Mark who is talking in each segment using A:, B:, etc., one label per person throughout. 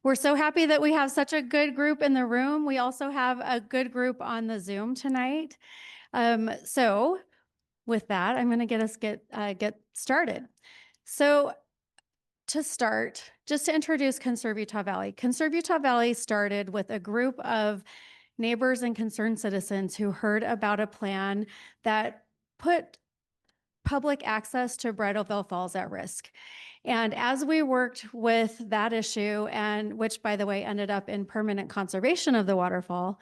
A: We're so happy that we have such a good group in the room. We also have a good group on the Zoom tonight. So with that, I'm going to get started. So to start, just to introduce Conserve Utah Valley. Conserve Utah Valley started with a group of neighbors and concerned citizens who heard about a plan that put public access to Bridalveil Falls at risk. And as we worked with that issue, and which, by the way, ended up in permanent conservation of the waterfall,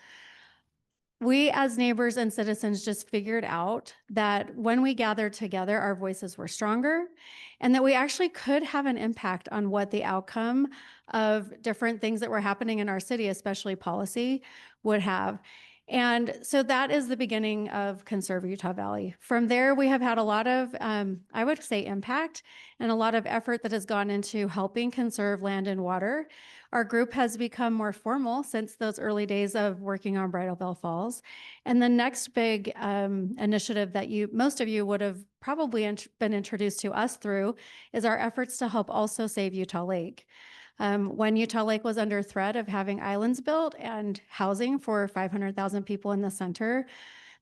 A: we as neighbors and citizens just figured out that when we gathered together, our voices were stronger, and that we actually could have an impact on what the outcome of different things that were happening in our city, especially policy, would have. And so that is the beginning of Conserve Utah Valley. From there, we have had a lot of, I would say, impact and a lot of effort that has gone into helping conserve land and water. Our group has become more formal since those early days of working on Bridalveil Falls. And the next big initiative that most of you would have probably been introduced to us through is our efforts to help also save Utah Lake. When Utah Lake was under threat of having islands built and housing for 500,000 people in the center,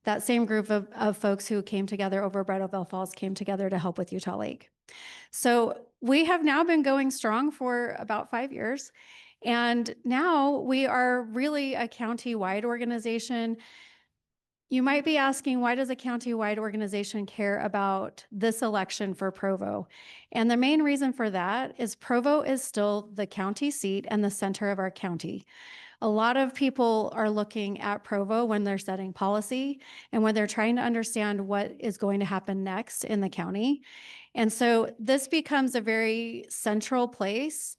A: that same group of folks who came together over Bridalveil Falls came together to help with Utah Lake. So we have now been going strong for about 5 years. And now we are really a county-wide organization. You might be asking, why does a county-wide organization care about this election for Provo? And the main reason for that is Provo is still the county seat and the center of our county. A lot of people are looking at Provo when they're setting policy and when they're trying to understand what is going to happen next in the county. And so this becomes a very central place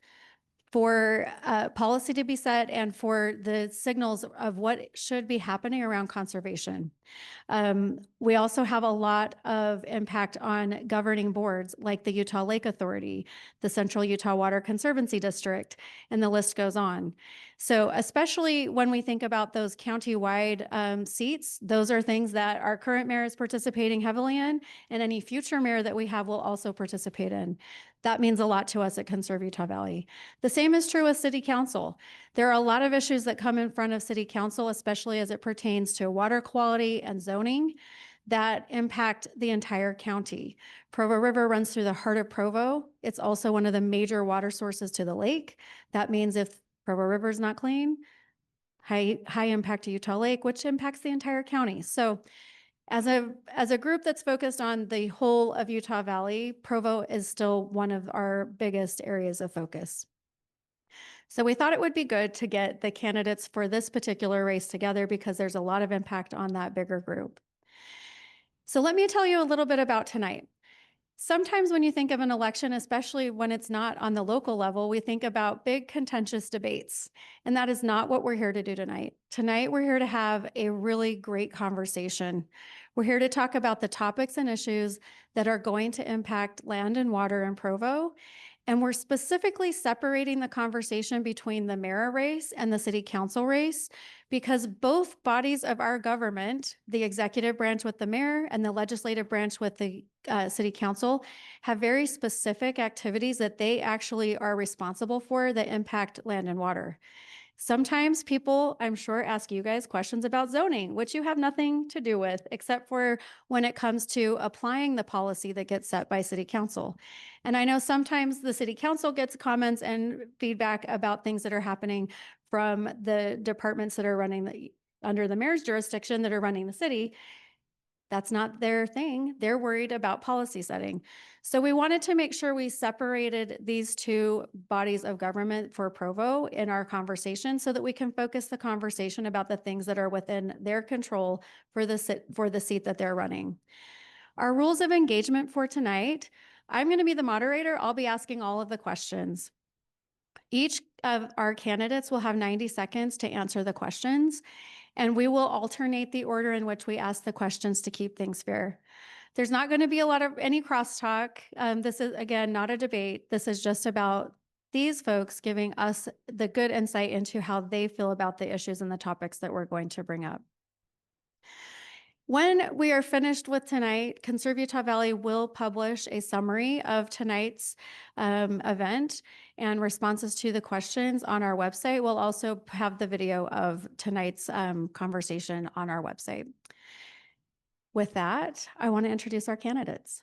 A: for policy to be set and for the signals of what should be happening around conservation. We also have a lot of impact on governing boards like the Utah Lake Authority, the Central Utah Water Conservancy District, and the list goes on. So especially when we think about those county-wide seats, those are things that our current mayor is participating heavily in, and any future mayor that we have will also participate in. That means a lot to us at Conserve Utah Valley. The same is true with City Council. There are a lot of issues that come in front of City Council, especially as it pertains to water quality and zoning, that impact the entire county. Provo River runs through the heart of Provo. It's also one of the major water sources to the lake. That means if Provo River is not clean, high impact to Utah Lake, which impacts the entire county. So as a group that's focused on the whole of Utah Valley, Provo is still one of our biggest areas of focus. So we thought it would be good to get the candidates for this particular race together because there's a lot of impact on that bigger group. So let me tell you a little bit about tonight. Sometimes when you think of an election, especially when it's not on the local level, we think about big contentious debates. And that is not what we're here to do tonight. Tonight, we're here to have a really great conversation. We're here to talk about the topics and issues that are going to impact land and water in Provo. And we're specifically separating the conversation between the mayor race and the city council race because both bodies of our government, the executive branch with the mayor and the legislative branch with the city council, have very specific activities that they actually are responsible for that impact land and water. Sometimes people, I'm sure, ask you guys questions about zoning, which you have nothing to do with, except for when it comes to applying the policy that gets set by city council. And I know sometimes the city council gets comments and feedback about things that are happening from the departments that are running under the mayor's jurisdiction that are running the city. That's not their thing. They're worried about policy setting. So we wanted to make sure we separated these two bodies of government for Provo in our conversation so that we can focus the conversation about the things that are within their control for the seat that they're running. Our rules of engagement for tonight, I'm going to be the moderator. I'll be asking all of the questions. Each of our candidates will have 90 seconds to answer the questions, and we will alternate the order in which we ask the questions to keep things fair. There's not going to be any crosstalk. This is, again, not a debate. This is just about these folks giving us the good insight into how they feel about the issues and the topics that we're going to bring up. When we are finished with tonight, Conserve Utah Valley will publish a summary of tonight's event and responses to the questions on our website. We'll also have the video of tonight's conversation on our website. With that, I want to introduce our candidates.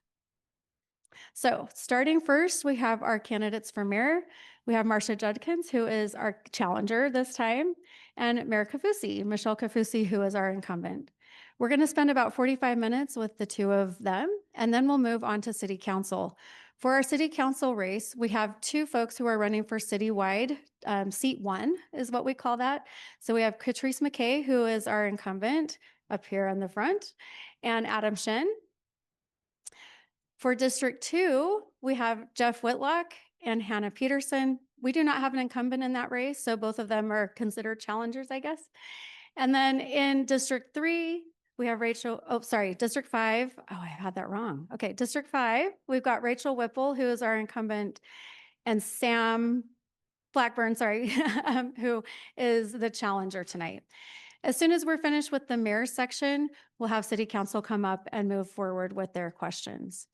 A: So starting first, we have our candidates for mayor. We have Marsha Judkins, who is our challenger this time, and Mayor Kaufusi, Michelle Kaufusi, who is our incumbent. We're going to spend about 45 minutes with the two of them, and then we'll move on to city council. For our city council race, we have two folks who are running for citywide. Seat 1 is what we call that. So we have Catrice McKay, who is our incumbent up here on the front, and Adam Shin. For District 2, we have Jeff Whitlock and Hannah Peterson. We do not have an incumbent in that race, so both of them are considered challengers, I guess. And then in District 3, we have District 5. Oh, I had that wrong. Okay, District 5, we've got Rachel Whipple, who is our incumbent, and Sam Blackburn, who is the challenger tonight. As soon as we're finished with the mayor's section, we'll have city council come up and move forward with their questions.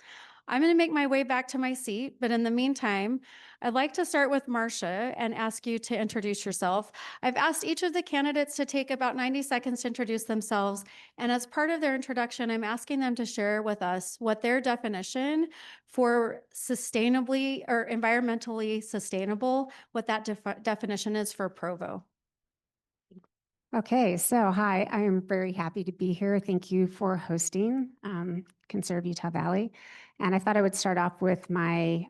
A: I'm going to make my way back to my seat, but in the meantime, I'd like to start with Marsha and ask you to introduce yourself. I've asked each of the candidates to take about 90 seconds to introduce themselves, and as part of their introduction, I'm asking them to share with us what their definition for sustainably or environmentally sustainable, what that definition is for Provo.
B: Okay, so hi, I am very happy to be here. Thank you for hosting Conserve Utah Valley. And I thought I would start off with my,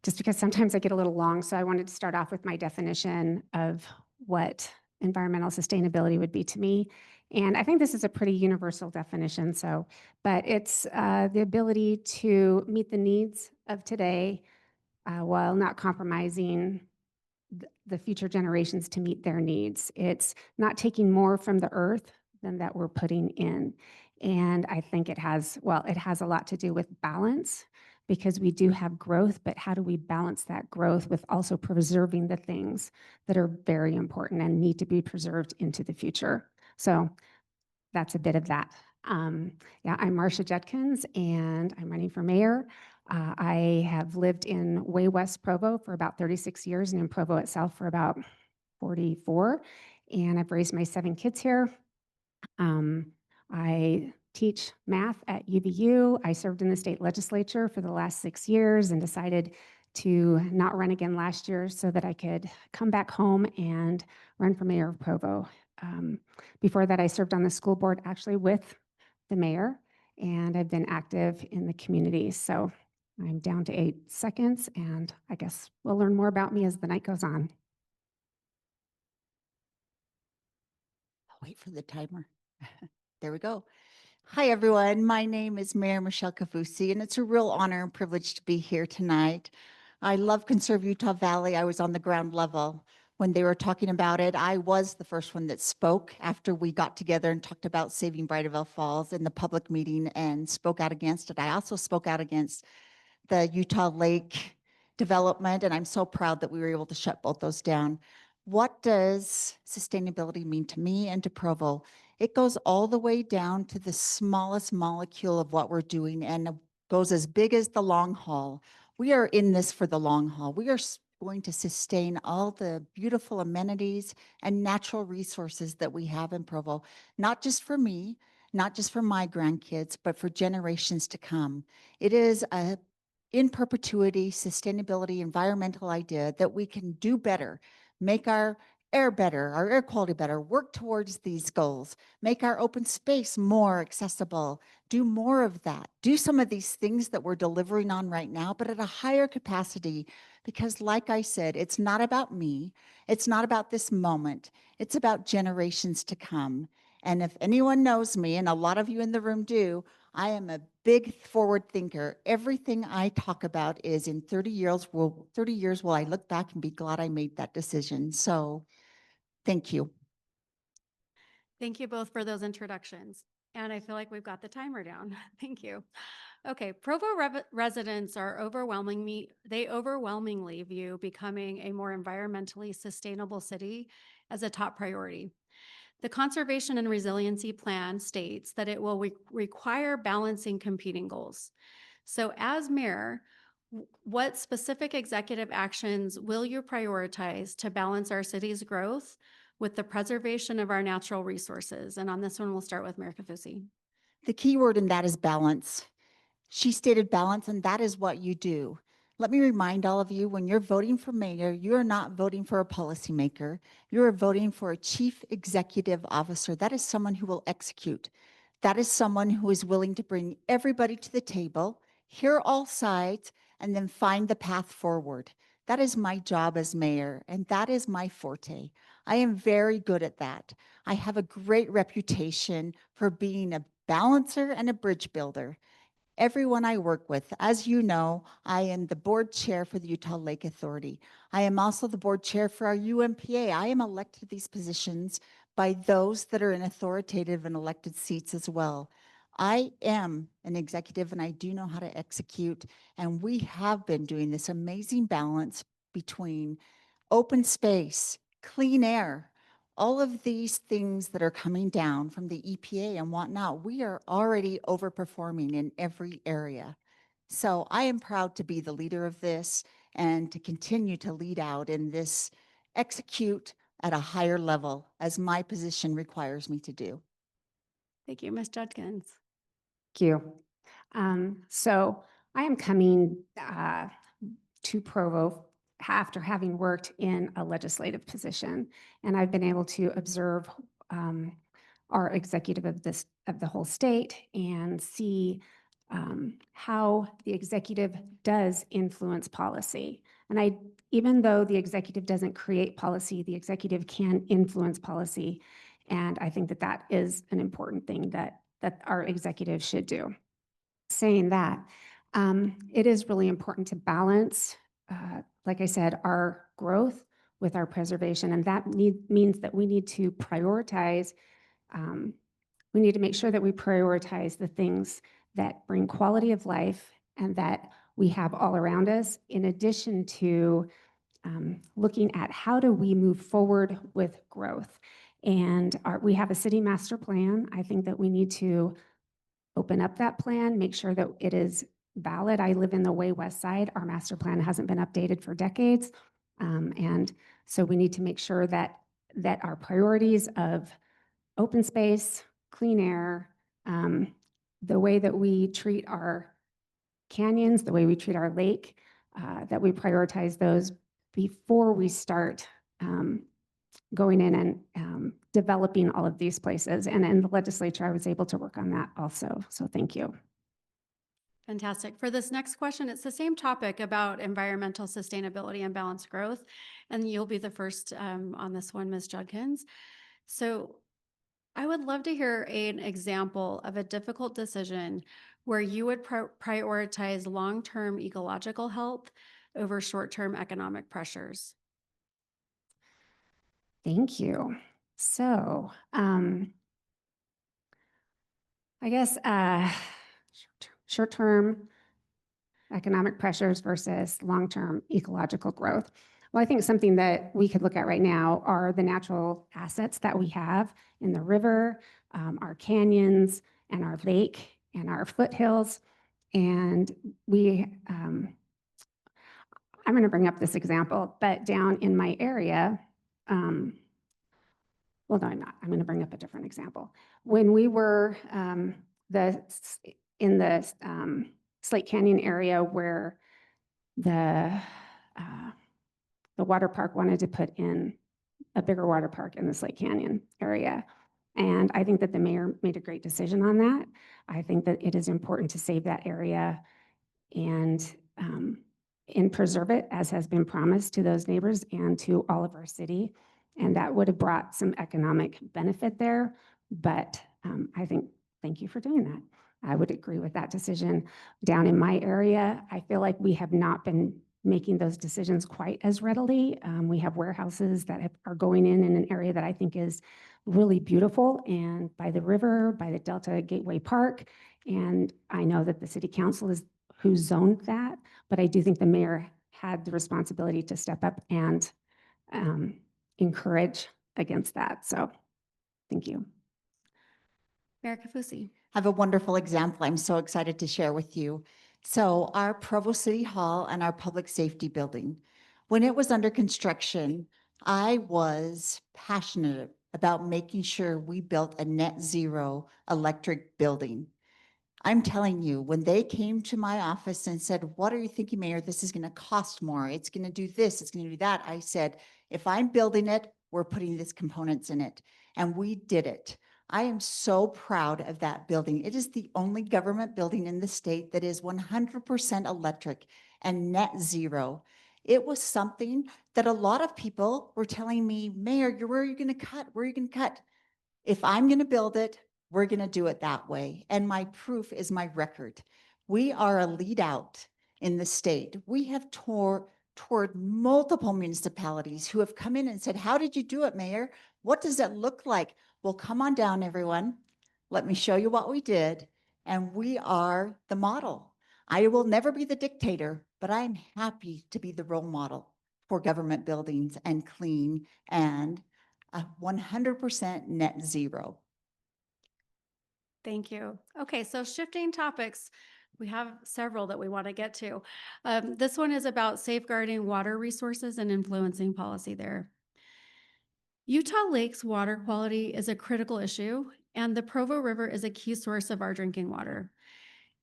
B: just because sometimes I get a little long, so I wanted to start off with my definition of what environmental sustainability would be to me. And I think this is a pretty universal definition, but it's the ability to meet the needs of today while not compromising the future generations to meet their needs. It's not taking more from the earth than that we're putting in. And I think it has a lot to do with balance, because we do have growth, but how do we balance that growth with also preserving the things that are very important and need to be preserved into the future? So that's a bit of that. I'm Marsha Judkins, and I'm running for mayor. I have lived in way west Provo for about 36 years and in Provo itself for about 44. And I've raised my 7 kids here. I teach math at UVU. I served in the state legislature for the last 6 years and decided to not run again last year so that I could come back home and run for mayor of Provo. Before that, I served on the school board actually with the mayor, and I've been active in the community. So I'm down to 8 seconds, and I guess we'll learn more about me as the night goes on.
C: I'll wait for the timer. There we go. Hi, everyone. My name is Mayor Michelle Kaufusi, and it's a real honor and privilege to be here tonight. I love Conserve Utah Valley. I was on the ground level when they were talking about it. I was the first one that spoke after we got together and talked about saving Bridalveil Falls in the public meeting and spoke out against it. I also spoke out against the Utah Lake development, and I'm so proud that we were able to shut both those down. What does sustainability mean to me and to Provo? It goes all the way down to the smallest molecule of what we're doing and goes as big as the long haul. We are in this for the long haul. We are going to sustain all the beautiful amenities and natural resources that we have in Provo, not just for me, not just for my grandkids, but for generations to come. It is a in perpetuity sustainability environmental idea that we can do better, make our air better, our air quality better, work towards these goals, make our open space more accessible, do more of that, do some of these things that we're delivering on right now, but at a higher capacity. Because like I said, it's not about me, it's not about this moment, it's about generations to come. And if anyone knows me, and a lot of you in the room do, I am a big forward thinker. Everything I talk about is in 30 years will I look back and be glad I made that decision. So thank you.
A: Thank you both for those introductions. And I feel like we've got the timer down. Thank you. Okay, Provo residents are overwhelmingly view becoming a more environmentally sustainable city as a top priority. The Conservation and Resiliency Plan states that it will require balancing competing goals. So as mayor, what specific executive actions will you prioritize to balance our city's growth with the preservation of our natural resources? And on this one, we'll start with Mayor Kaufusi.
C: The key word in that is balance. She stated balance, and that is what you do. Let me remind all of you, when you're voting for mayor, you are not voting for a policymaker. You are voting for a chief executive officer. That is someone who will execute. That is someone who is willing to bring everybody to the table, hear all sides, and then find the path forward. That is my job as mayor, and that is my forte. I am very good at that. I have a great reputation for being a balancer and a bridge builder. Everyone I work with, as you know, I am the board chair for the Utah Lake Authority. I am also the board chair for our UMPA. I am elected to these positions by those that are in authoritative and elected seats as well. I am an executive and I do know how to execute, and we have been doing this amazing balance between open space, clean air, all of these things that are coming down from the EPA and whatnot. We are already overperforming in every area. So I am proud to be the leader of this and to continue to lead out in this, execute at a higher level as my position requires me to do.
A: Thank you, Ms. Judkins.
B: Thank you. So I am coming to Provo after having worked in a legislative position, and I've been able to observe our executive of the whole state and see how the executive does influence policy. And even though the executive doesn't create policy, the executive can influence policy, and I think that that is an important thing that our executive should do. Saying that, it is really important to balance, like I said, our growth with our preservation, and that means that we need to prioritize. We need to make sure that we prioritize the things that bring quality of life and that we have all around us, in addition to looking at how do we move forward with growth. And we have a city master plan. I think that we need to open up that plan, make sure that it is valid. I live in the way west side. Our master plan hasn't been updated for decades. And so we need to make sure that our priorities of open space, clean air, the way that we treat our canyons, the way we treat our lake, that we prioritize those before we start going in and developing all of these places. And in the legislature, I was able to work on that also. So thank you.
A: Fantastic. For this next question, it's the same topic about environmental sustainability and balanced growth. And you'll be the first on this one, Ms. Judkins. So I would love to hear an example of a difficult decision where you would prioritize long-term ecological health over short-term economic pressures.
B: Thank you. So I guess short-term economic pressures versus long-term ecological growth. Well, I think something that we could look at right now are the natural assets that we have in the river, our canyons, and our lake, and our foothills. And I'm going to bring up this example, but down in my area, well, no, I'm not. I'm going to bring up a different example. When we were in the Slate Canyon area where the water park wanted to put in a bigger water park in the Slate Canyon area. And I think that the mayor made a great decision on that. I think that it is important to save that area and preserve it, as has been promised to those neighbors and to all of our city. And that would have brought some economic benefit there. But I think, thank you for doing that. I would agree with that decision. Down in my area, I feel like we have not been making those decisions quite as readily. We have warehouses that are going in an area that I think is really beautiful, and by the river, by the Delta Gateway Park. And I know that the city council is who zoned that, but I do think the mayor had the responsibility to step up and encourage against that. So Thank you.
A: Mayor Kaufusi.
C: I have a wonderful example I'm so excited to share with you. So our Provo City Hall and our public safety building, when it was under construction, I was passionate about making sure we built a net zero electric building. I'm telling you, when they came to my office and said, what are you thinking, Mayor? This is going to cost more. It's going to do this. It's going to do that. I said, if I'm building it, we're putting these components in it. And we did it. I am so proud of that building. It is the only government building in the state that is 100% electric and net zero. It was something that a lot of people were telling me, Mayor, where are you going to cut? Where are you going to cut? If I'm going to build it, we're going to do it that way. And my proof is my record. We are a lead out in the state. We have toured multiple municipalities who have come in and said, how did you do it, Mayor? What does it look like? Well, come on down, everyone. Let me show you what we did. And we are the model. I will never be the dictator, but I'm happy to be the role model for government buildings and clean and 100% net zero.
A: Thank you. Okay, so shifting topics, we have several that we want to get to. This one is about safeguarding water resources and influencing policy there. Utah Lake's water quality is a critical issue, and the Provo River is a key source of our drinking water.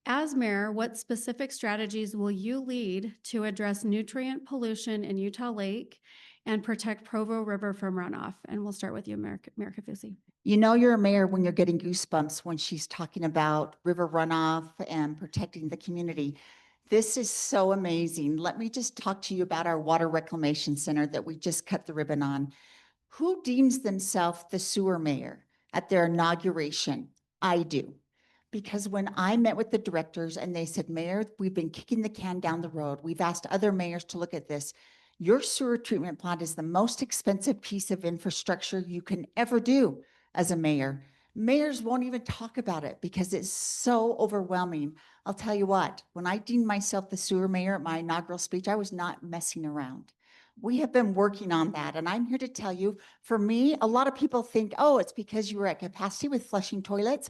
A: As mayor, what specific strategies will you lead to address nutrient pollution in Utah Lake and protect Provo River from runoff? And we'll start with you, Mayor Kaufusi.
C: You know you're a mayor when you're getting goosebumps when she's talking about river runoff and protecting the community. This is so amazing. Let me just talk to you about our water reclamation center that we just cut the ribbon on. Who deems themselves the sewer mayor at their inauguration? I do. Because when I met with the directors and they said, Mayor, we've been kicking the can down the road. We've asked other mayors to look at this. Your sewer treatment plant is the most expensive piece of infrastructure you can ever do as a mayor. Mayors won't even talk about it because it's so overwhelming. I'll tell you what, when I deemed myself the sewer mayor at my inaugural speech, I was not messing around. We have been working on that. And I'm here to tell you, for me, a lot of people think, oh, it's because you were at capacity with flushing toilets.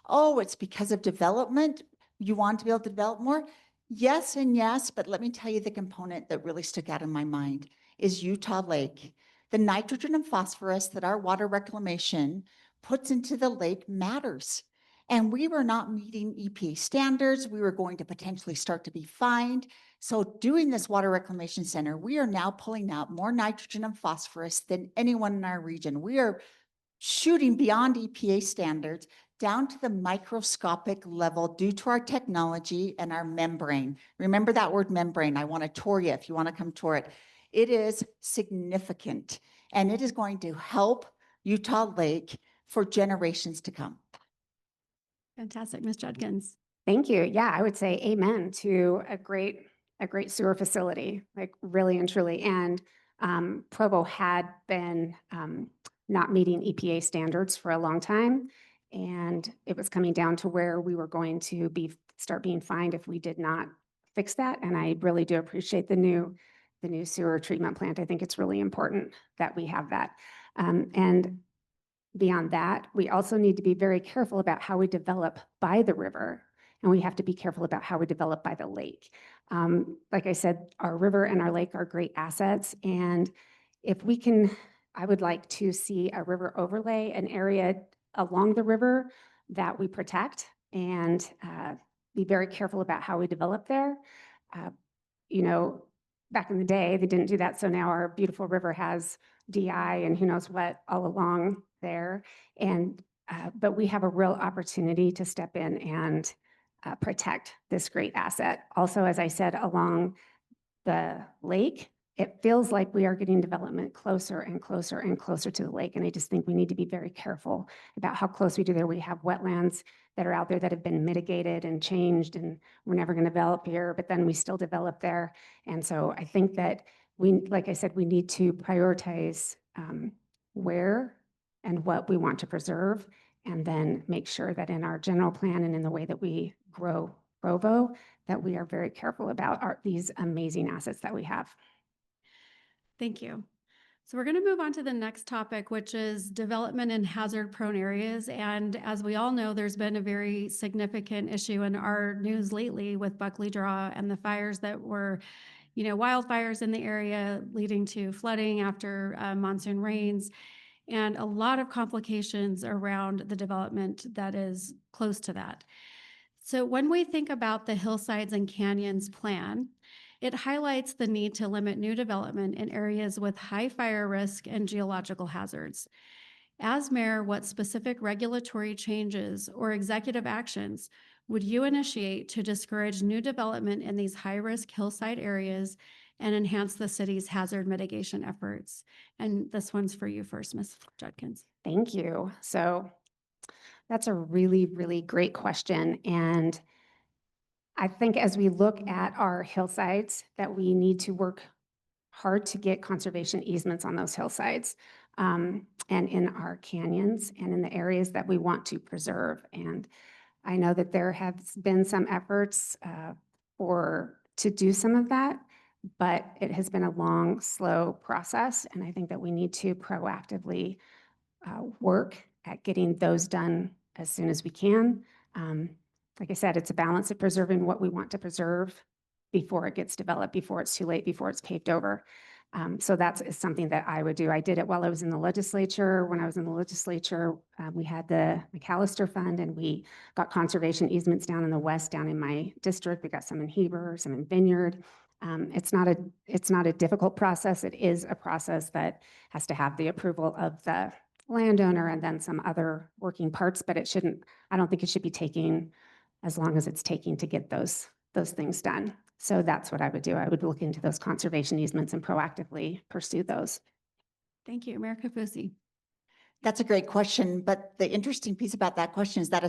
C: Oh, it's because of development. You want to be able to develop more? Yes and yes, but let me tell you the component that really stuck out in my mind is Utah Lake. The nitrogen and phosphorus that our water reclamation puts into the lake matters. And we were not meeting EPA standards. We were going to potentially start to be fined. So doing this water reclamation center, we are now pulling out more nitrogen and phosphorus than anyone in our region. We are shooting beyond EPA standards down to the microscopic level due to our technology and our membrane. Remember that word membrane. I want to tour you if you want to come tour it. It is significant, and it is going to help Utah Lake for generations to come.
A: Fantastic, Ms. Judkins.
B: Thank you. Yeah, I would say amen to a great sewer facility, like really and truly. And Provo had been not meeting EPA standards for a long time. And it was coming down to where we were going to start being fined if we did not fix that. And I really do appreciate the new sewer treatment plant. I think it's really important that we have that. And beyond that, we also need to be very careful about how we develop by the river. And we have to be careful about how we develop by the lake. Like I said, our river and our lake are great assets. And if we can, I would like to see a river overlay, an area along the river that we protect and be very careful about how we develop there. You know, back in the day, they didn't do that. So now our beautiful river has DI and who knows what all along there. And but we have a real opportunity to step in and protect this great asset. Also, as I said, along the lake, it feels like we are getting development closer and closer and closer to the lake. And I just think we need to be very careful about how close we do there. We have wetlands that are out there that have been mitigated and changed, and we're never going to develop here, but then we still develop there. And so I think that like I said, we need to prioritize where and what we want to preserve, and then make sure that in our general plan and in the way that we grow Provo, that we are very careful about these amazing assets that we have.
A: Thank you. So we're going to move on to the next topic, which is development in hazard-prone areas. And as we all know, there's been a very significant issue in our news lately with Buckley Draw and the fires that were, wildfires in the area leading to flooding after monsoon rains, and a lot of complications around the development that is close to that. So when we think about the Hillsides and Canyons plan, it highlights the need to limit new development in areas with high fire risk and geological hazards. As mayor, what specific regulatory changes or executive actions would you initiate to discourage new development in these high-risk hillside areas and enhance the city's hazard mitigation efforts? And this one's for you first, Ms. Judkins.
B: Thank you. So that's a really, really great question. And I think as we look at our hillsides, that we need to work hard to get conservation easements on those hillsides, and in our canyons and in the areas that we want to preserve. And I know that there have been some efforts to do some of that, but it has been a long, slow process. And I think that we need to proactively work at getting those done as soon as we can. Like I said, it's a balance of preserving what we want to preserve before it gets developed, before it's too late, before it's paved over. So that's something that I would do. I did it while I was in the legislature. When I was in the legislature, we had the McAllister Fund, and we got conservation easements down in the west, down in my district. We got some in Heber, some in Vineyard. It's not a difficult process. It is a process that has to have the approval of the landowner and then some other working parts, but I don't think it should be taking as long as it's taking to get those things done. So that's what I would do. I would look into those conservation easements and proactively pursue those.
A: Thank you, Mayor Kaufusi.
C: That's a great question, but the interesting piece about that question is that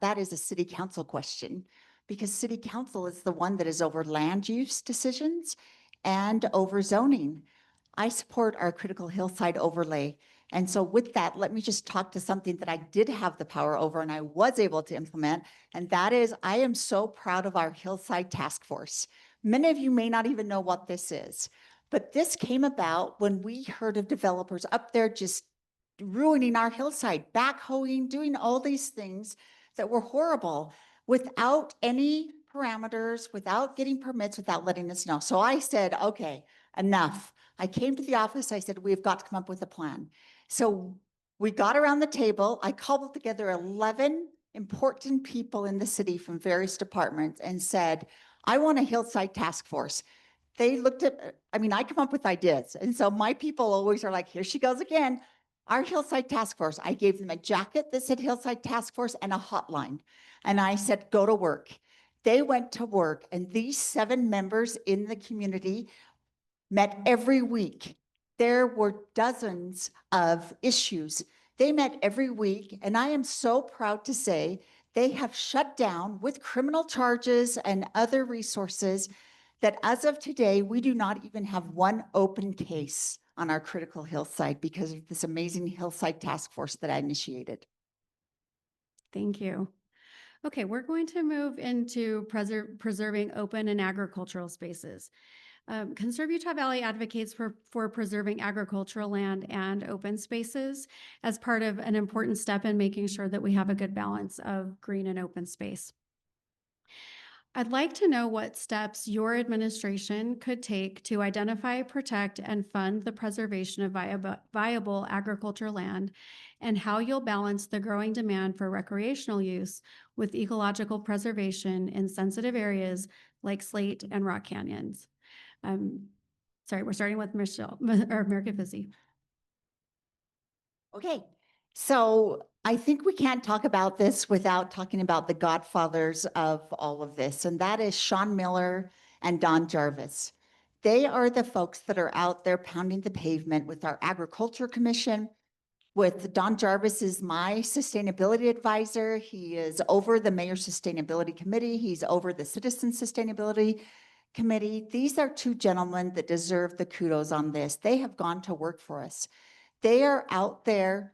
C: that is a city council question, because city council is the one that is over land use decisions and over zoning. I support our critical hillside overlay. And so with that, let me just talk to something that I did have the power over and I was able to implement. And that is, I am so proud of our Hillside Task Force. Many of you may not even know what this is, but this came about when we heard of developers up there just ruining our hillside, backhoeing, doing all these things that were horrible without any parameters, without getting permits, without letting us know. So I said, okay, enough. I came to the office. I said, we've got to come up with a plan. So we got around the table. I called together 11 important people in the city from various departments and said, I want a hillside task force. They looked at, I come up with ideas. And so my people always are like, here she goes again. Our hillside task force. I gave them a jacket that said hillside task force and a hotline. And I said, go to work. They went to work, and these 7 members in the community met every week. There were dozens of issues. They met every week, and I am so proud to say they have shut down with criminal charges and other resources that as of today, we do not even have one open case on our critical hillside because of this amazing hillside task force that I initiated.
A: Thank you. Okay, we're going to move into preserving open and agricultural spaces. Conserve Utah Valley advocates for preserving agricultural land and open spaces as part of an important step in making sure that we have a good balance of green and open space. I'd like to know what steps your administration could take to identify, protect, and fund the preservation of viable agricultural land, and how you'll balance the growing demand for recreational use with ecological preservation in sensitive areas like Slate and Rock Canyons. Sorry, we're starting with Michelle or Mayor Kaufusi.
C: Okay, so I think we can't talk about this without talking about the godfathers of all of this, and that is Sean Miller and Don Jarvis. They are the folks that are out there pounding the pavement with our Agriculture Commission. With Don Jarvis is my sustainability advisor. He is over the Mayor's Sustainability Committee. He's over the Citizen Sustainability Committee. These are 2 gentlemen that deserve the kudos on this. They have gone to work for us. They are out there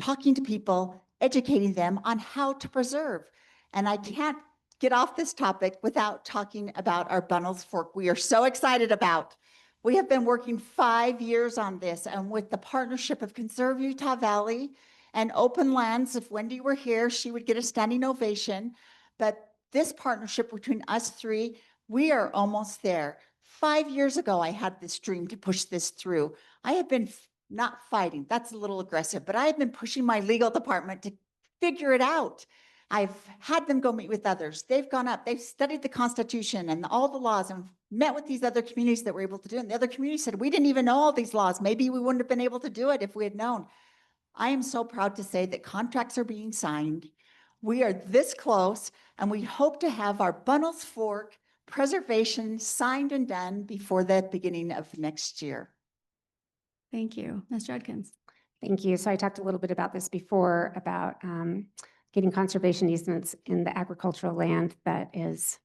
C: talking to people, educating them on how to preserve. And I can't get off this topic without talking about our Bunnells Fork we are so excited about. We have been working 5 years on this, and with the partnership of Conserve Utah Valley and Open Lands, if Wendy were here, she would get a standing ovation. But this partnership between us three, we are almost there. 5 years ago, I had this dream to push this through. I have been not fighting, that's a little aggressive, but I have been pushing my legal department to figure it out. I've had them go meet with others. They've gone up, they've studied the Constitution and all the laws and met with these other communities that were able to do it. And the other communities said, we didn't even know all these laws. Maybe we wouldn't have been able to do it if we had known. I am so proud to say that contracts are being signed. We are this close, and we hope to have our Bunnels Fork preservation signed and done before the beginning of next year.
A: Thank you. Ms. Judkins.
B: Thank you. So I talked a little bit about this before about getting conservation easements in the agricultural land that is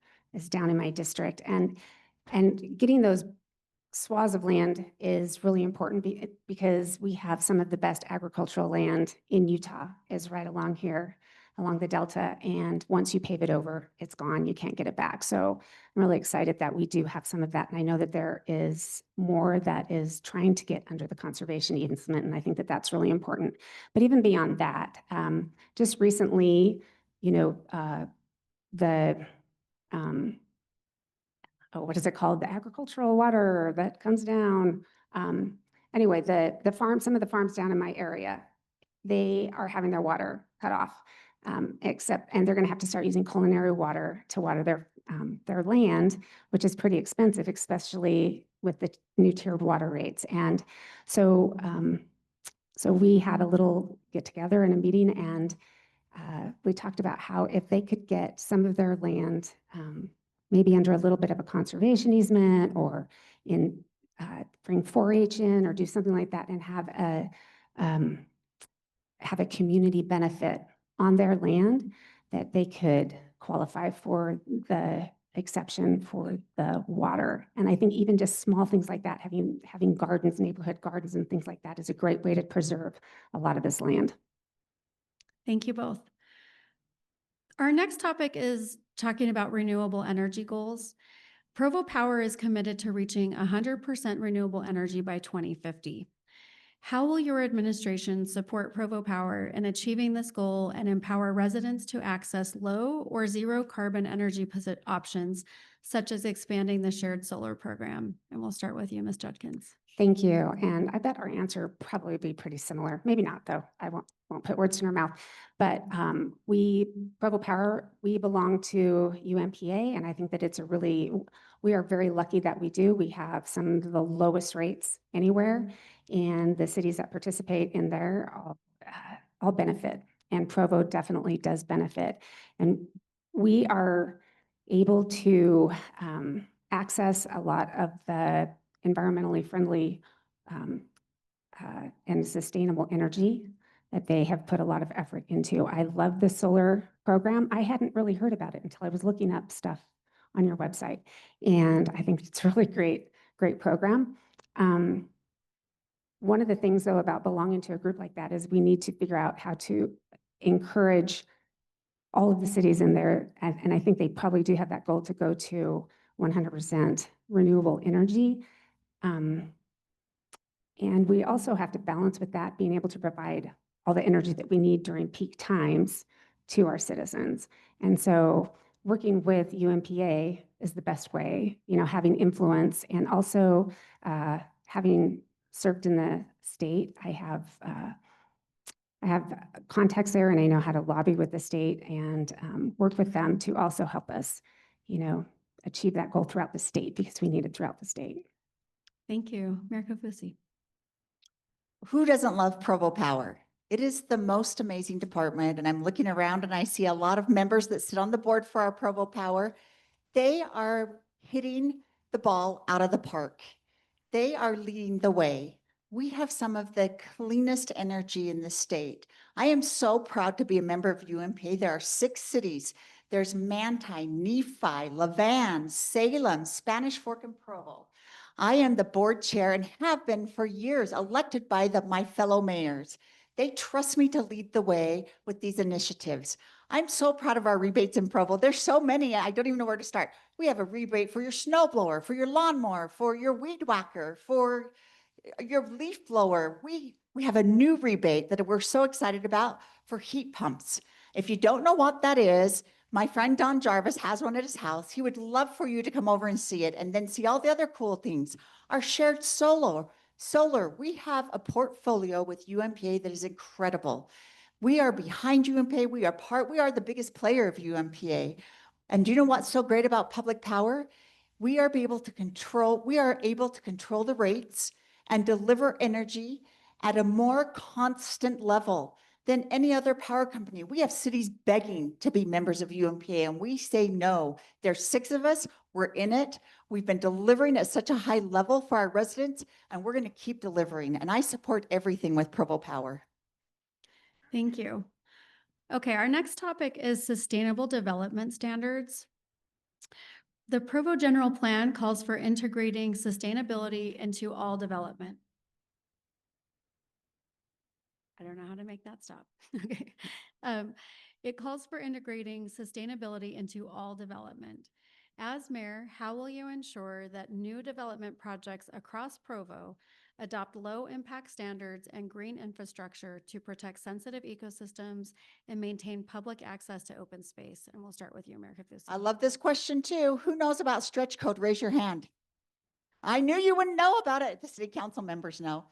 B: down in my district, and getting those swaths of land is really important because we have some of the best agricultural land in Utah is right along here, along the Delta. And once you pave it over, it's gone. You can't get it back. So I'm really excited that we do have some of that. And I know that there is more that is trying to get under the conservation easement. And I think that that's really important. But even beyond that, just recently, you know, what is it called? The agricultural water that comes down. Anyway, the farm, some of the farms down in my area, they are having their water cut off, and they're going to have to start using culinary water to water their land, which is pretty expensive, especially with the new tiered water rates. And so, so we had a little get together in a meeting, and we talked about how if they could get some of their land, maybe under a little bit of a conservation easement, or bring 4-H in, or do something like that, and have a community benefit on their land, that they could qualify for the exception for the water. And I think even just small things like that, having gardens, neighborhood gardens and things like that, is a great way to preserve a lot of this land.
A: Thank you both. Our next topic is talking about renewable energy goals. Provo Power is committed to reaching 100% renewable energy by 2050. How will your administration support Provo Power in achieving this goal and empower residents to access low or zero carbon energy options, such as expanding the shared solar program? And we'll start with you, Ms. Judkins.
B: Thank you. And I bet our answer probably be pretty similar. Maybe not, though. I won't put words in her mouth. But Provo Power, we belong to UMPA, and I think that we are very lucky that we do. We have some of the lowest rates anywhere, and the cities that participate in there all benefit. And Provo definitely does benefit. And we are able to access a lot of the environmentally friendly and sustainable energy that they have put a lot of effort into. I love the solar program. I hadn't really heard about it until I was looking up stuff on your website. And I think it's a really great program. One of the things, though, about belonging to a group like that is we need to figure out how to encourage all of the cities in there. And I think they probably do have that goal to go to 100% renewable energy. And we also have to balance with that, being able to provide all the energy that we need during peak times to our citizens. And so working with UMPA is the best way, having influence, and also having served in the state, I have contacts there, and I know how to lobby with the state and work with them to also help us, achieve that goal throughout the state, because we need it throughout the state.
A: Thank you. Mayor Kaufusi.
C: Who doesn't love Provo Power? It is the most amazing department, and I'm looking around and I see a lot of members that sit on the board for our Provo Power. They are hitting the ball out of the park. They are leading the way. We have some of the cleanest energy in the state. I am so proud to be a member of UMPA. There are 6 cities. There's Manti, Nephi, Lavan, Salem, Spanish Fork, and Provo. I am the board chair and have been for years, elected by my fellow mayors. They trust me to lead the way with these initiatives. I'm so proud of our rebates in Provo. There's so many, I don't even know where to start. We have a rebate for your snow blower, for your lawnmower, for your weed whacker, for your leaf blower. We have a new rebate that we're so excited about for heat pumps. If you don't know what that is, my friend Don Jarvis has one at his house. He would love for you to come over and see it and then see all the other cool things. Our shared solar, we have a portfolio with UMPA that is incredible. We are behind UMPA. We are the biggest player of UMPA. And do you know what's so great about public power? We are able to control the rates and deliver energy at a more constant level than any other power company. We have cities begging to be members of UMPA, and we say no. There's 6 of us. We're in it. We've been delivering at such a high level for our residents, and we're going to keep delivering. And I support everything with Provo Power.
A: Thank you. Okay, our next topic is sustainable development standards. The Provo General Plan calls for integrating sustainability into all development. I don't know how to make that stop. Okay. It calls for integrating sustainability into all development. As mayor, how will you ensure that new development projects across Provo adopt low impact standards and green infrastructure to protect sensitive ecosystems and maintain public access to open space? And we'll start with you, Mayor Kaufusi.
C: I love this question too. Who knows about stretch code? Raise your hand. I knew you wouldn't know about it. The city council members know.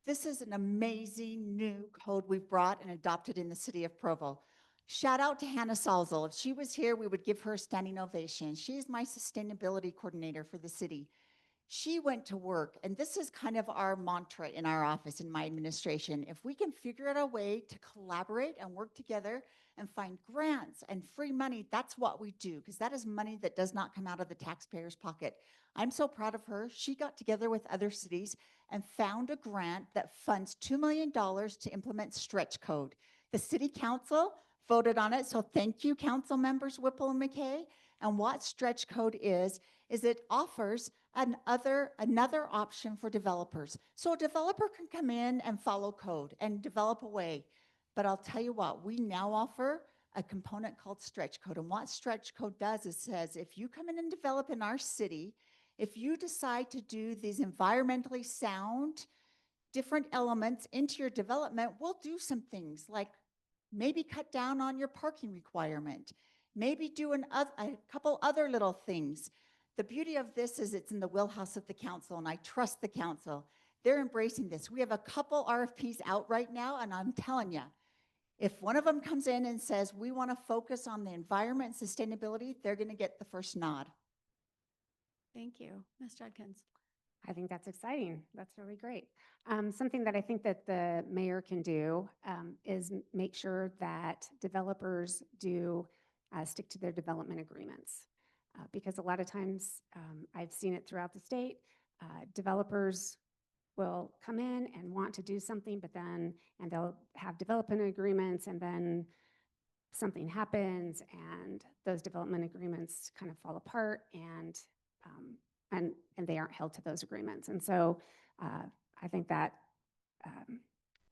C: This is an amazing new code we've brought and adopted in the city of Provo. Shout out to Hannah Salzel. If she was here, we would give her a standing ovation. She is my sustainability coordinator for the city. She went to work, and this is kind of our mantra in our office, in my administration. If we can figure out a way to collaborate and work together and find grants and free money, that's what we do, because that is money that does not come out of the taxpayer's pocket. I'm so proud of her. She got together with other cities and found a grant that funds $2 million to implement stretch code. The city council voted on it, so thank you, council members Whipple and McKay. And what stretch code is it offers another option for developers. So a developer can come in and follow code and develop a way. But I'll tell you what, we now offer a component called stretch code. And what stretch code does is says, if you come in and develop in our city, if you decide to do these environmentally sound different elements into your development, we'll do some things like maybe cut down on your parking requirement, maybe do a couple other little things. The beauty of this is it's in the wheelhouse of the council, and I trust the council. They're embracing this. We have a couple RFPs out right now, and I'm telling you, if one of them comes in and says, we want to focus on the environment and sustainability, they're going to get the first nod.
A: Thank you. Ms. Judkins.
B: I think that's exciting. That's really great. Something that I think that the mayor can do is make sure that developers do stick to their development agreements. Because a lot of times, I've seen it throughout the state, developers will come in and want to do something, and they'll have development agreements, and then something happens and those development agreements kind of fall apart, and they aren't held to those agreements. And so I think that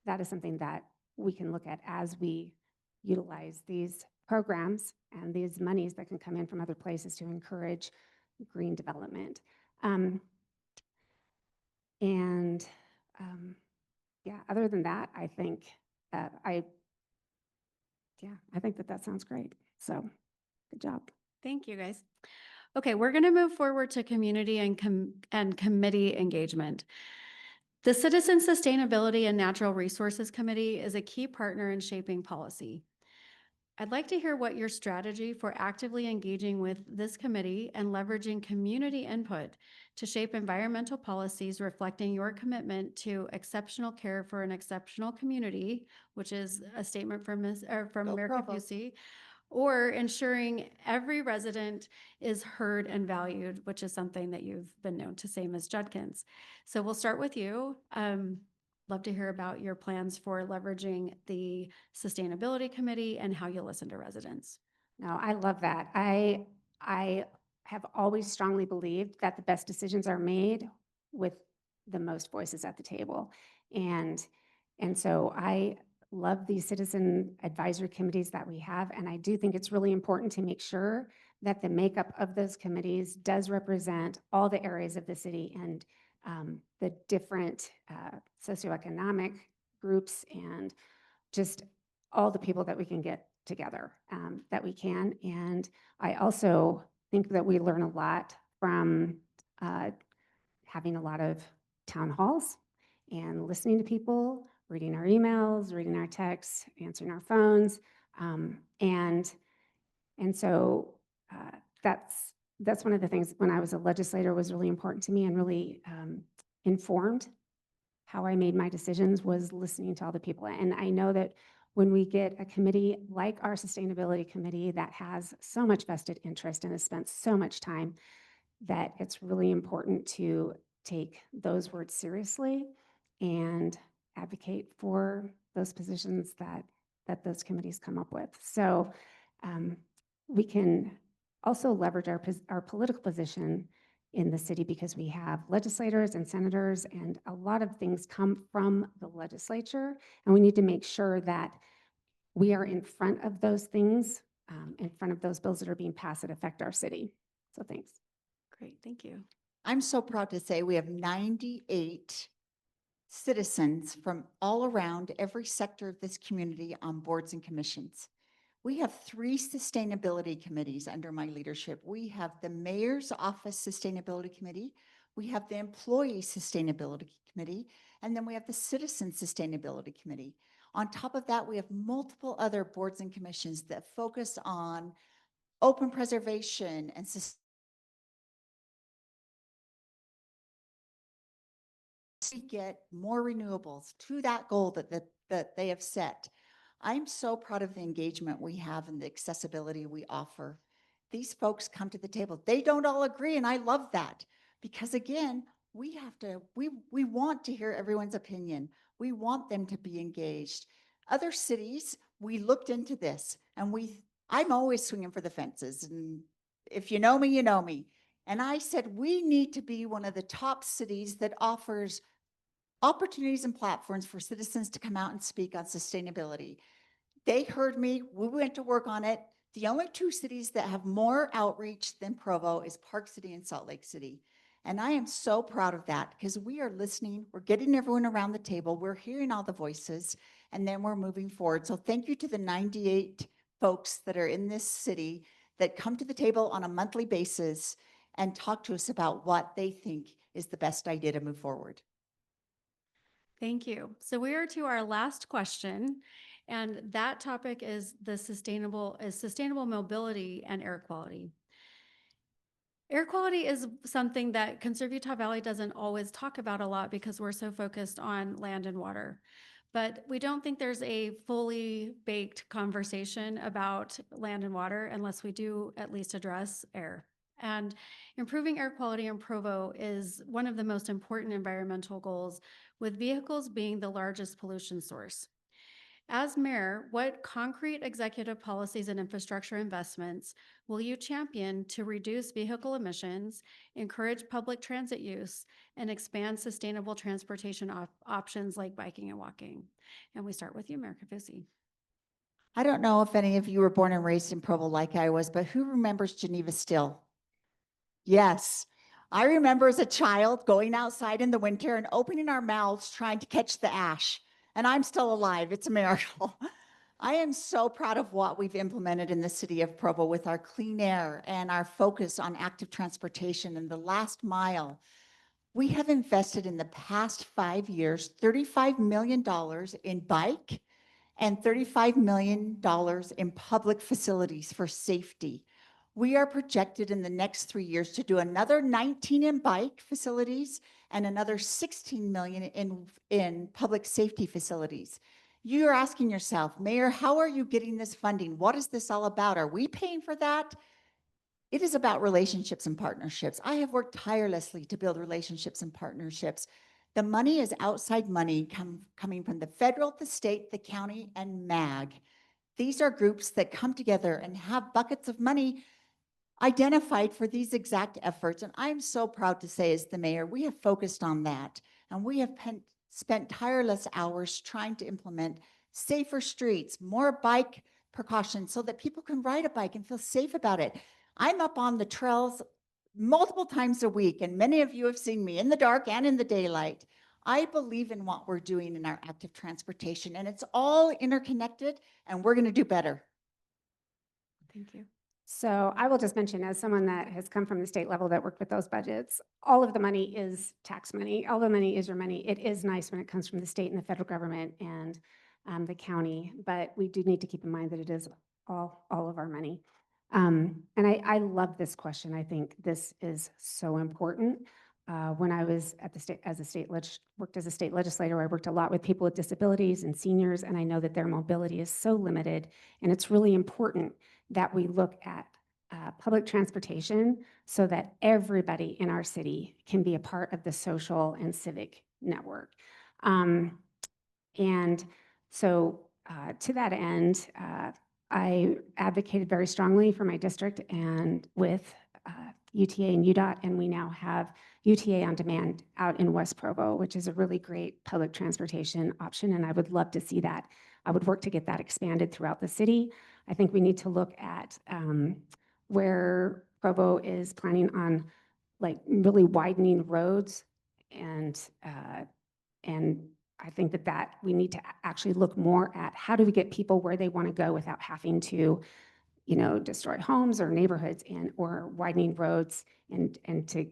B: that is something that we can look at as we utilize these programs and these monies that can come in from other places to encourage green development. Yeah, other than that, I think I think that sounds great. So good job.
A: Thank you, guys. Okay, we're going to move forward to community and committee engagement. The Citizen Sustainability and Natural Resources Committee is a key partner in shaping policy. I'd like to hear what your strategy for actively engaging with this committee and leveraging community input to shape environmental policies reflecting your commitment to exceptional care for an exceptional community, which is a statement from Mayor Kaufusi, or ensuring every resident is heard and valued, which is something that you've been known to say, Ms. Judkins. So we'll start with you. Love to hear about your plans for leveraging the Sustainability Committee and how you listen to residents.
B: No, I love that. I have always strongly believed that the best decisions are made with the most voices at the table. And so I love these citizen advisory committees that we have. And I do think it's really important to make sure that the makeup of those committees does represent all the areas of the city and the different socioeconomic groups and just all the people that we can get together that we can. And I also think that we learn a lot from having a lot of town halls and listening to people, reading our emails, reading our texts, answering our phones. And so that's one of the things when I was a legislator was really important to me and really informed how I made my decisions was listening to all the people. And I know that when we get a committee like our sustainability committee that has so much vested interest and has spent so much time, that it's really important to take those words seriously and advocate for those positions that those committees come up with. So we can also leverage our political position in the city because we have legislators and senators, and a lot of things come from the legislature, and we need to make sure that we are in front of those things, in front of those bills that are being passed that affect our city. So thanks.
A: Great, thank you.
C: I'm so proud to say we have 98 citizens from all around every sector of this community on boards and commissions. We have 3 sustainability committees under my leadership. We have the Mayor's Office Sustainability Committee, we have the Employee Sustainability Committee, and then we have the Citizen Sustainability Committee. On top of that, we have multiple other boards and commissions that focus on open preservation and to get more renewables to that goal that they have set. I'm so proud of the engagement we have and the accessibility we offer. These folks come to the table. They don't all agree, and I love that because again, we want to hear everyone's opinion. We want them to be engaged. Other cities, we looked into this, and I'm always swinging for the fences, and if you know me, you know me. And I said, we need to be one of the top cities that offers opportunities and platforms for citizens to come out and speak on sustainability. They heard me, we went to work on it. The only 2 cities that have more outreach than Provo is Park City and Salt Lake City. And I am so proud of that because we are listening, we're getting everyone around the table, we're hearing all the voices, and then we're moving forward. So thank you to the 98 folks that are in this city that come to the table on a monthly basis and talk to us about what they think is the best idea to move forward.
A: Thank you. So we are to our last question, and that topic is sustainable mobility and air quality. Air quality is something that Conserve Utah Valley doesn't always talk about a lot because we're so focused on land and water. But we don't think there's a fully baked conversation about land and water unless we do at least address air. And improving air quality in Provo is one of the most important environmental goals, with vehicles being the largest pollution source. As mayor, what concrete executive policies and infrastructure investments will you champion to reduce vehicle emissions, encourage public transit use, and expand sustainable transportation options like biking and walking? And we start with you, Mayor Kaufusi.
C: I don't know if any of you were born and raised in Provo like I was, but who remembers Geneva Still? Yes. I remember as a child going outside in the winter and opening our mouths trying to catch the ash. And I'm still alive. It's a miracle. I am so proud of what we've implemented in the city of Provo with our clean air and our focus on active transportation and the last mile. We have invested in the past 5 years, $35 million in bike and $35 million in public facilities for safety. We are projected in the next 3 years to do another 19 in bike facilities and another 16 million in public safety facilities. You're asking yourself, Mayor, how are you getting this funding? What is this all about? Are we paying for that? It is about relationships and partnerships. I have worked tirelessly to build relationships and partnerships. The money is outside money coming from the federal, the state, the county, and MAG. These are groups that come together and have buckets of money identified for these exact efforts. And I'm so proud to say, as the mayor, we have focused on that. And we have spent tireless hours trying to implement safer streets, more bike precautions so that people can ride a bike and feel safe about it. I'm up on the trails multiple times a week, and many of you have seen me in the dark and in the daylight. I believe in what we're doing in our active transportation, and it's all interconnected, and we're going to do better.
A: Thank you.
B: So I will just mention, as someone that has come from the state level that worked with those budgets, all of the money is tax money. All the money is your money. It is nice when it comes from the state and the federal government and the county, but we do need to keep in mind that it is all of our money. And I love this question. I think this is so important. When I was at the state worked as a state legislator, I worked a lot with people with disabilities and seniors, and I know that their mobility is so limited, and it's really important that we look at public transportation so that everybody in our city can be a part of the social and civic network. And so to that end, I advocated very strongly for my district and with UTA and UDOT, and we now have UTA on demand out in West Provo, which is a really great public transportation option, and I would love to see that. I would work to get that expanded throughout the city. I think we need to look at where Provo is planning on like really widening roads, and I think that we need to actually look more at how do we get people where they want to go without having to, you know, destroy homes or neighborhoods or widening roads and to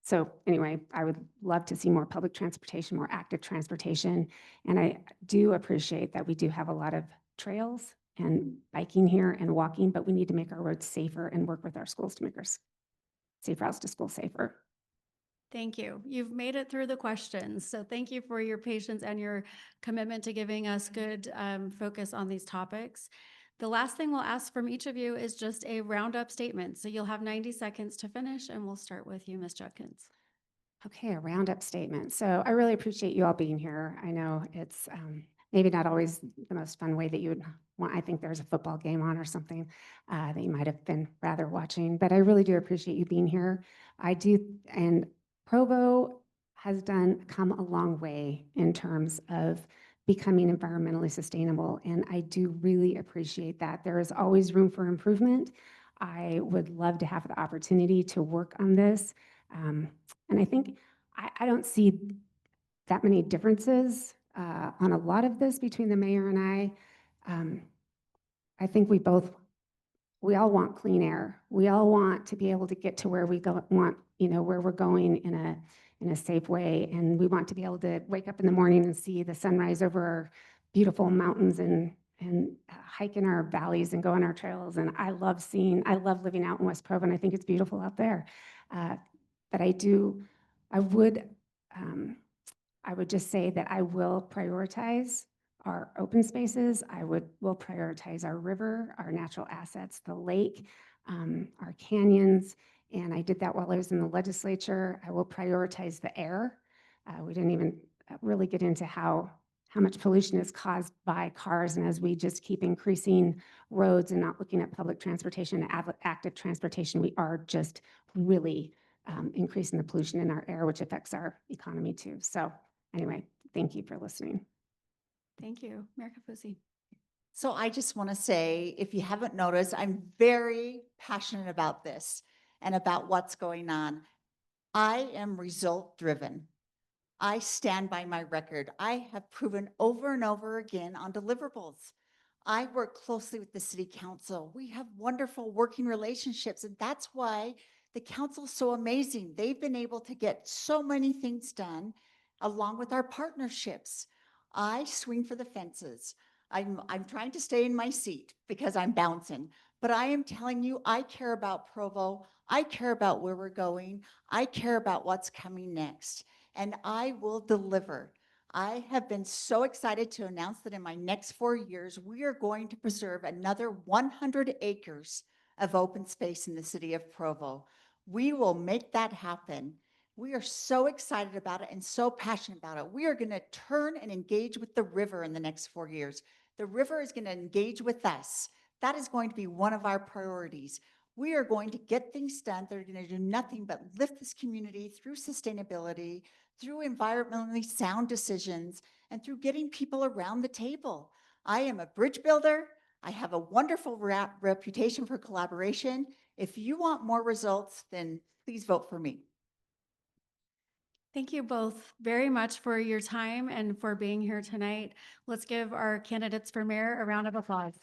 B: so anyway, I would love to see more public transportation, more active transportation, and I do appreciate that we do have a lot of trails and biking here and walking, but we need to make our roads safer and work with our schools to make our safe routes to school safer.
A: Thank you. You've made it through the questions. So thank you for your patience and your commitment to giving us good focus on these topics. The last thing we'll ask from each of you is just a roundup statement. So you'll have 90 seconds to finish, and we'll start with you, Ms. Judkins.
B: Okay, a roundup statement. So I really appreciate you all being here. I know it's maybe not always the most fun way that you would want. I think there's a football game on or something that you might have been rather watching, but I really do appreciate you being here. I do, and Provo has come a long way in terms of becoming environmentally sustainable, and I do really appreciate that. There is always room for improvement. I would love to have the opportunity to work on this. And I think I don't see that many differences on a lot of this between the mayor and I. I think we all want clean air. We all want to be able to get to where we want, you know, where we're going in a safe way. And we want to be able to wake up in the morning and see the sunrise over our beautiful mountains and hike in our valleys and go on our trails. And I love living out in West Provo, and I think it's beautiful out there. But I would just say that I will prioritize our open spaces. Will prioritize our river, our natural assets, the lake, our canyons. And I did that while I was in the legislature. I will prioritize the air. We didn't even really get into how much pollution is caused by cars. And as we just keep increasing roads and not looking at public transportation, active transportation, we are just really increasing the pollution in our air, which affects our economy too. So anyway, thank you for listening.
A: Thank you. Mayor Kaufusi.
C: So I just want to say, if you haven't noticed, I'm very passionate about this and about what's going on. I am result driven. I stand by my record. I have proven over and over again on deliverables. I work closely with the city council. We have wonderful working relationships, and that's why the council is so amazing. They've been able to get so many things done along with our partnerships. I swing for the fences. I'm trying to stay in my seat because I'm bouncing, but I am telling you, I care about Provo. I care about where we're going. I care about what's coming next, and I will deliver. I have been so excited to announce that in my next 4 years, we are going to preserve another 100 acres of open space in the city of Provo. We will make that happen. We are so excited about it and so passionate about it. We are going to turn and engage with the river in the next 4 years. The river is going to engage with us. That is going to be one of our priorities. We are going to get things done that are going to do nothing but lift this community through sustainability, through environmentally sound decisions, and through getting people around the table. I am a bridge builder. I have a wonderful reputation for collaboration. If you want more results, then please vote for me.
A: Thank you both very much for your time and for being here tonight. Let's give our candidates for mayor a round of applause.